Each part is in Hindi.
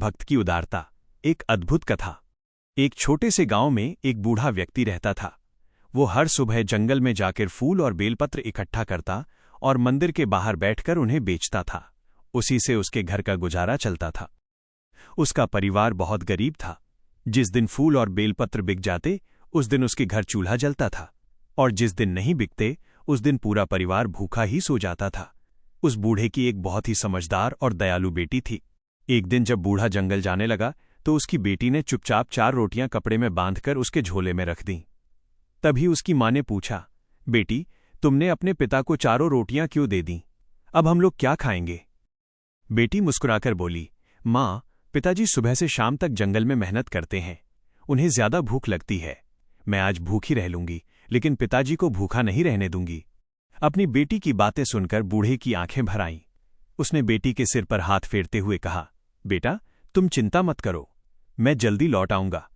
भक्त की उदारता। एक अद्भुत कथा। एक छोटे से गांव में एक बूढ़ा व्यक्ति रहता था। वो हर सुबह जंगल में जाकर फूल और बेलपत्र इकट्ठा करता और मंदिर के बाहर बैठकर उन्हें बेचता था। उसी से उसके घर का गुजारा चलता था। उसका परिवार बहुत गरीब था। जिस दिन फूल और बेलपत्र बिक जाते उस दिन उसके घर चूल्हा जलता था, और जिस दिन नहीं बिकते उस दिन पूरा परिवार भूखा ही सो जाता था। उस बूढ़े की एक बहुत ही समझदार और दयालु बेटी थी। एक दिन जब बूढ़ा जंगल जाने लगा तो उसकी बेटी ने चुपचाप 4 रोटियां कपड़े में बांधकर उसके झोले में रख दीं। तभी उसकी माँ ने पूछा, बेटी, तुमने अपने पिता को 4 रोटियां क्यों दे दीं? अब हम लोग क्या खाएंगे? बेटी मुस्कुराकर बोली, माँ, पिताजी सुबह से शाम तक जंगल में मेहनत करते हैं। उन्हें ज्यादा भूख लगती है। मैं आज भूखी रह लूंगी, लेकिन पिताजी को भूखा नहीं रहने दूंगी। अपनी बेटी की बातें सुनकर बूढ़े की आंखें भर आईं। उसने बेटी के सिर पर हाथ फेरते हुए कहा, बेटा, तुम चिंता मत करो, मैं जल्दी लौट आऊंगा।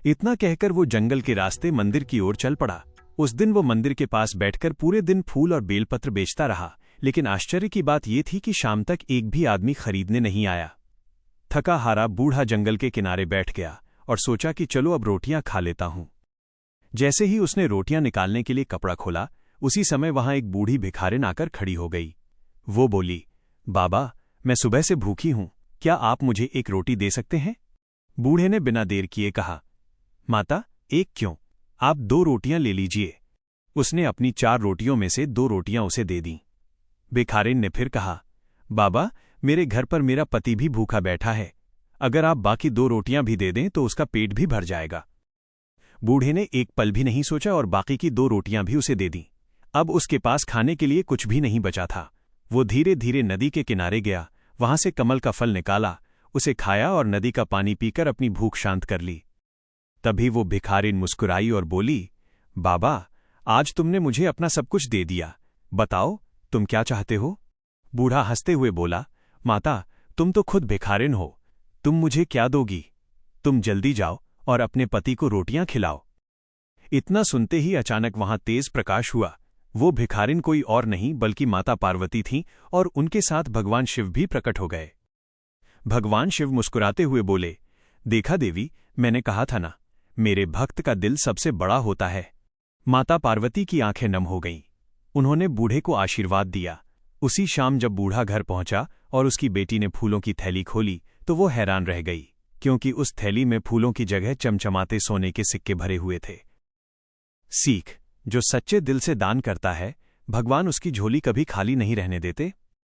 इतना कहकर वो जंगल के रास्ते मंदिर की ओर चल पड़ा। उस दिन वो मंदिर के पास बैठकर पूरे दिन फूल और बेलपत्र बेचता रहा, लेकिन आश्चर्य की बात यह थी कि शाम तक एक भी आदमी खरीदने नहीं आया। थका हारा बूढ़ा जंगल के किनारे बैठ गया और सोचा कि चलो अब रोटियां खा लेता हूं। जैसे ही उसने रोटियां निकालने के लिए कपड़ा खोला, उसी समय वहां एक बूढ़ी भिखारिन आकर खड़ी हो गई। वो बोली, बाबा, मैं सुबह से भूखी हूं, क्या आप मुझे एक रोटी दे सकते हैं? बूढ़े ने बिना देर किए कहा, माता, एक क्यों, आप 2 रोटियां ले लीजिए। उसने अपनी 4 रोटियों में से 2 रोटियां उसे दे दीं। भिखारिन ने फिर कहा, बाबा, मेरे घर पर मेरा पति भी भूखा बैठा है, अगर आप बाकी 2 रोटियां भी दे दें तो उसका पेट भी भर जाएगा। बूढ़े ने एक पल भी नहीं सोचा और बाकी की 2 रोटियां भी उसे दे दीं। अब उसके पास खाने के लिए कुछ भी नहीं बचा था। वो धीरे धीरे नदी के किनारे गया, वहां से कमल का फल निकाला, उसे खाया और नदी का पानी पीकर अपनी भूख शांत कर ली। तभी वो भिखारिन मुस्कुराई और बोली, बाबा, आज तुमने मुझे अपना सब कुछ दे दिया, बताओ तुम क्या चाहते हो? बूढ़ा हंसते हुए बोला, माता, तुम तो खुद भिखारिन हो, तुम मुझे क्या दोगी? तुम जल्दी जाओ और अपने पति को रोटियां खिलाओ। इतना सुनते ही अचानक वहां तेज प्रकाश हुआ। वो भिखारिन कोई और नहीं बल्कि माता पार्वती थीं और उनके साथ भगवान शिव भी प्रकट हो गए। भगवान शिव मुस्कुराते हुए बोले, देखा देवी, मैंने कहा था ना, मेरे भक्त का दिल सबसे बड़ा होता है। माता पार्वती की आंखें नम हो गईं। उन्होंने बूढ़े को आशीर्वाद दिया। उसी शाम जब बूढ़ा घर पहुंचा और उसकी बेटी ने फूलों की थैली खोली तो वो हैरान रह गई, क्योंकि उस थैली में फूलों की जगह चमचमाते सोने के सिक्के भरे हुए थे। सीख, जो सच्चे दिल से दान करता है, भगवान उसकी झोली कभी खाली नहीं रहने देते।